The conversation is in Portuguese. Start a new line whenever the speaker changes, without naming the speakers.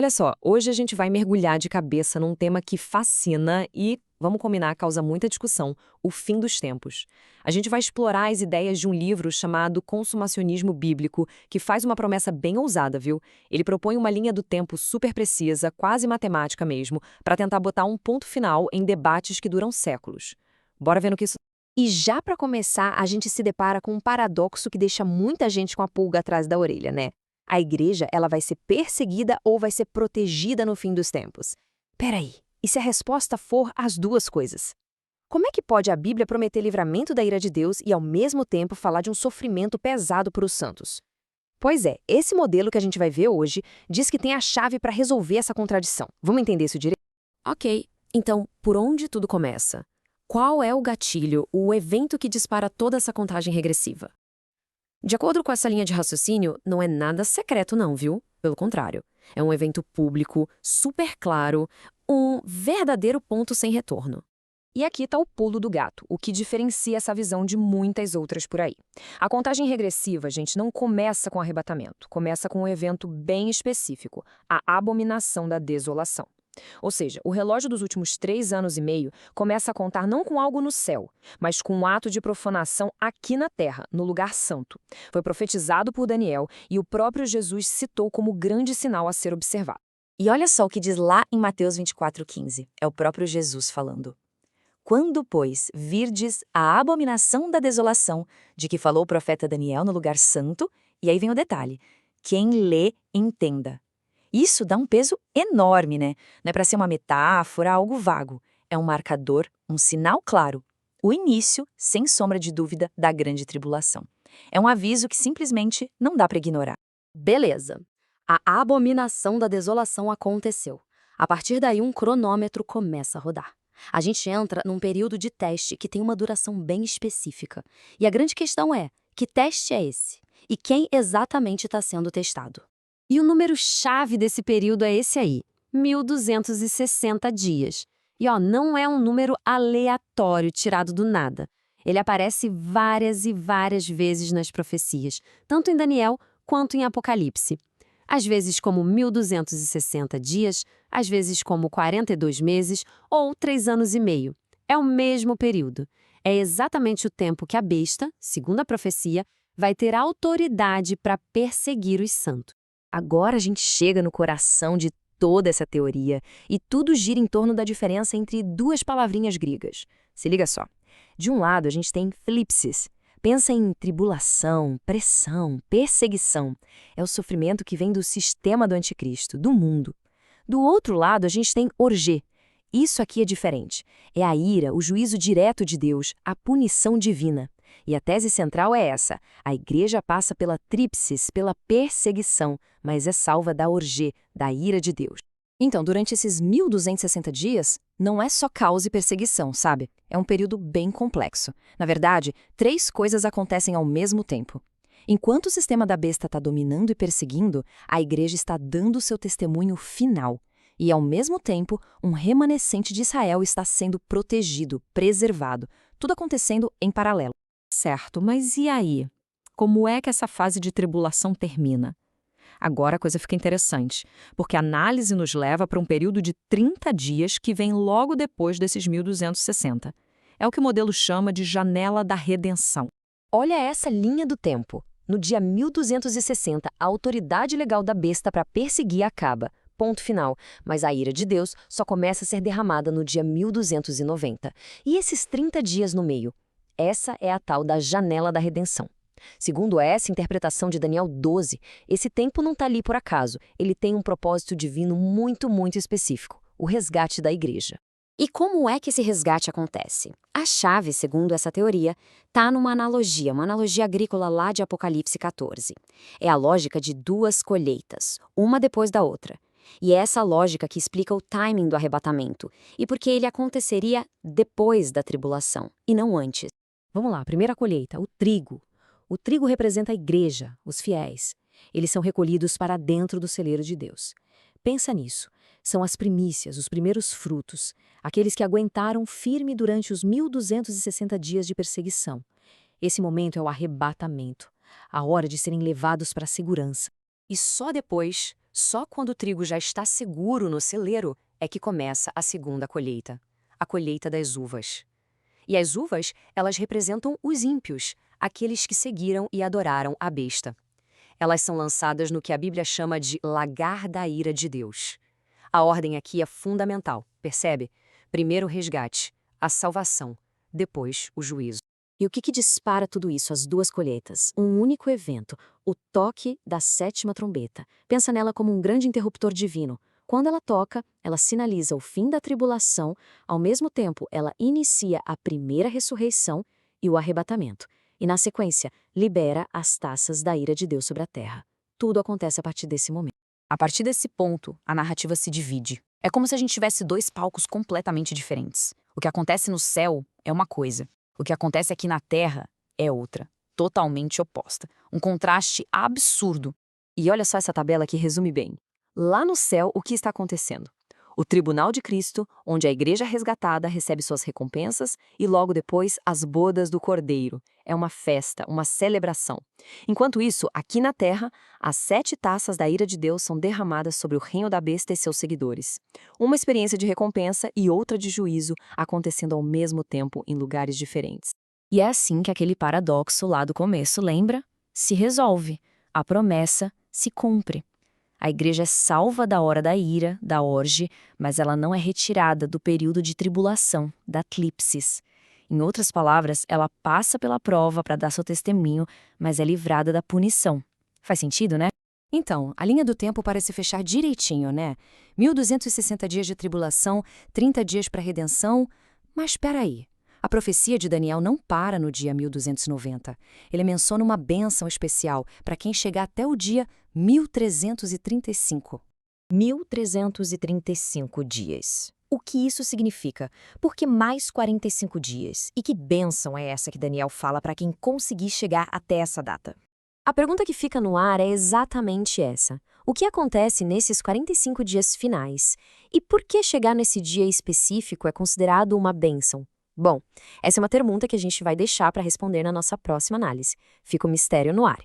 Olha só, hoje a gente vai mergulhar de cabeça num tema que fascina e, vamos combinar, causa muita discussão: o fim dos tempos. A gente vai explorar as ideias de um livro chamado Consumacionismo Bíblico, que faz uma promessa bem ousada, viu? Ele propõe uma linha do tempo super precisa, quase matemática mesmo, para tentar botar um ponto final em debates que duram séculos. Bora ver no que isso.
E já para começar, a gente se depara com um paradoxo que deixa muita gente com a pulga atrás da orelha, né? A igreja, ela vai ser perseguida ou vai ser protegida no fim dos tempos? Peraí, e se a resposta for as duas coisas? Como é que pode a Bíblia prometer livramento da ira de Deus e ao mesmo tempo falar de um sofrimento pesado para os santos? Pois é, esse modelo que a gente vai ver hoje diz que tem a chave para resolver essa contradição. Vamos entender isso direito?
Ok, então, por onde tudo começa? Qual é o gatilho, o evento que dispara toda essa contagem regressiva? De acordo com essa linha de raciocínio, não é nada secreto não, viu? Pelo contrário, é um evento público, super claro, um verdadeiro ponto sem retorno. E aqui está o pulo do gato, o que diferencia essa visão de muitas outras por aí. A contagem regressiva, gente, não começa com arrebatamento, começa com um evento bem específico, a abominação da desolação. Ou seja, o relógio dos últimos 3 anos e meio começa a contar não com algo no céu, mas com um ato de profanação aqui na terra, no lugar santo. Foi profetizado por Daniel e o próprio Jesus citou como grande sinal a ser observado.
E olha só o que diz lá em Mateus 24,15. É o próprio Jesus falando. Quando, pois, virdes a abominação da desolação, de que falou o profeta Daniel no lugar santo, e aí vem o detalhe, quem lê, entenda. Isso dá um peso enorme, né? Não é para ser uma metáfora, algo vago. É um marcador, um sinal claro. O início, sem sombra de dúvida, da grande tribulação. É um aviso que simplesmente não dá para ignorar.
Beleza. A abominação da desolação aconteceu. A partir daí, um cronômetro começa a rodar. A gente entra num período de teste que tem uma duração bem específica. E a grande questão é, que teste é esse? E quem exatamente está sendo testado? E o número-chave desse período é esse aí, 1260 dias. E não é um número aleatório tirado do nada. Ele aparece várias e várias vezes nas profecias, tanto em Daniel quanto em Apocalipse. Às vezes como 1260 dias, às vezes como 42 meses ou 3 anos e meio. É o mesmo período. É exatamente o tempo que a besta, segundo a profecia, vai ter autoridade para perseguir os santos.
Agora a gente chega no coração de toda essa teoria e tudo gira em torno da diferença entre duas palavrinhas gregas. Se liga só. De um lado, a gente tem thlipsis. Pensa em tribulação, pressão, perseguição. É o sofrimento que vem do sistema do anticristo, do mundo. Do outro lado, a gente tem orgê. Isso aqui é diferente. É a ira, o juízo direto de Deus, a punição divina. E a tese central é essa: a igreja passa pela trípsis, pela perseguição, mas é salva da orgê, da ira de Deus. Então, durante esses 1260 dias, não é só caos e perseguição, sabe? É um período bem complexo. Na verdade, 3 coisas acontecem ao mesmo tempo. Enquanto o sistema da besta está dominando e perseguindo, a igreja está dando seu testemunho final. E, ao mesmo tempo, um remanescente de Israel está sendo protegido, preservado. Tudo acontecendo em paralelo.
Certo, mas e aí? Como é que essa fase de tribulação termina? Agora a coisa fica interessante, porque a análise nos leva para um período de 30 dias que vem logo depois desses 1260. É o que o modelo chama de janela da redenção.
Olha essa linha do tempo. No dia 1260, a autoridade legal da besta para perseguir acaba. Ponto final. Mas a ira de Deus só começa a ser derramada no dia 1290. E esses 30 dias no meio? Essa é a tal da janela da redenção. Segundo essa interpretação de Daniel 12, esse tempo não está ali por acaso. Ele tem um propósito divino muito, muito específico: o resgate da igreja. E como é que esse resgate acontece? A chave, segundo essa teoria, está numa analogia, uma analogia agrícola lá de Apocalipse 14. É a lógica de 2 colheitas, uma depois da outra. E é essa lógica que explica o timing do arrebatamento, e porque ele aconteceria depois da tribulação, e não antes. Vamos lá, primeira colheita, o trigo. O trigo representa a igreja, os fiéis. Eles são recolhidos para dentro do celeiro de Deus. Pensa nisso. São as primícias, os primeiros frutos, aqueles que aguentaram firme durante os 1260 dias de perseguição. Esse momento é o arrebatamento, a hora de serem levados para a segurança. E só depois, Só quando o trigo já está seguro no celeiro é que começa a segunda colheita, a colheita das uvas. E as uvas, elas representam os ímpios, aqueles que seguiram e adoraram a besta. Elas são lançadas no que a Bíblia chama de lagar da ira de Deus. A ordem aqui é fundamental, percebe? Primeiro o resgate, a salvação, depois o juízo. E o que dispara tudo isso, as duas colheitas? Um único evento, o toque da sétima trombeta. Pensa nela como um grande interruptor divino. Quando ela toca, ela sinaliza o fim da tribulação, ao mesmo tempo ela inicia a primeira ressurreição e o arrebatamento. E na sequência, libera as taças da ira de Deus sobre a terra. Tudo acontece a partir desse momento.
A partir desse ponto, a narrativa se divide. É como se a gente tivesse dois palcos completamente diferentes. O que acontece no céu é uma coisa. O que acontece aqui na Terra é outra, totalmente oposta. Um contraste absurdo.
E olha só essa tabela que resume bem. Lá no céu, o que está acontecendo? O tribunal de Cristo, onde a igreja resgatada recebe suas recompensas, e logo depois as bodas do Cordeiro. É uma festa, uma celebração. Enquanto isso, aqui na terra, as 7 taças da ira de Deus são derramadas sobre o reino da besta e seus seguidores. Uma experiência de recompensa e outra de juízo acontecendo ao mesmo tempo em lugares diferentes.
E é assim que aquele paradoxo lá do começo, lembra? Se resolve. A promessa se cumpre. A igreja é salva da hora da ira, da orge, mas ela não é retirada do período de tribulação, da eclipsis. Em outras palavras, ela passa pela prova para dar seu testemunho, mas é livrada da punição. Faz sentido, né?
Então, a linha do tempo parece fechar direitinho, né? 1260 dias de tribulação, 30 dias para redenção. Mas espera aí. A profecia de Daniel não para no dia 1290. Ele menciona uma bênção especial para quem chegar até o dia 1335.
1335 dias. O que isso significa? Por que mais 45 dias? E que bênção é essa que Daniel fala para quem conseguir chegar até essa data?
A pergunta que fica no ar é exatamente essa. O que acontece nesses 45 dias finais? E por que chegar nesse dia específico é considerado uma bênção? Bom, essa é uma pergunta que a gente vai deixar para responder na nossa próxima análise. Fica o mistério no ar.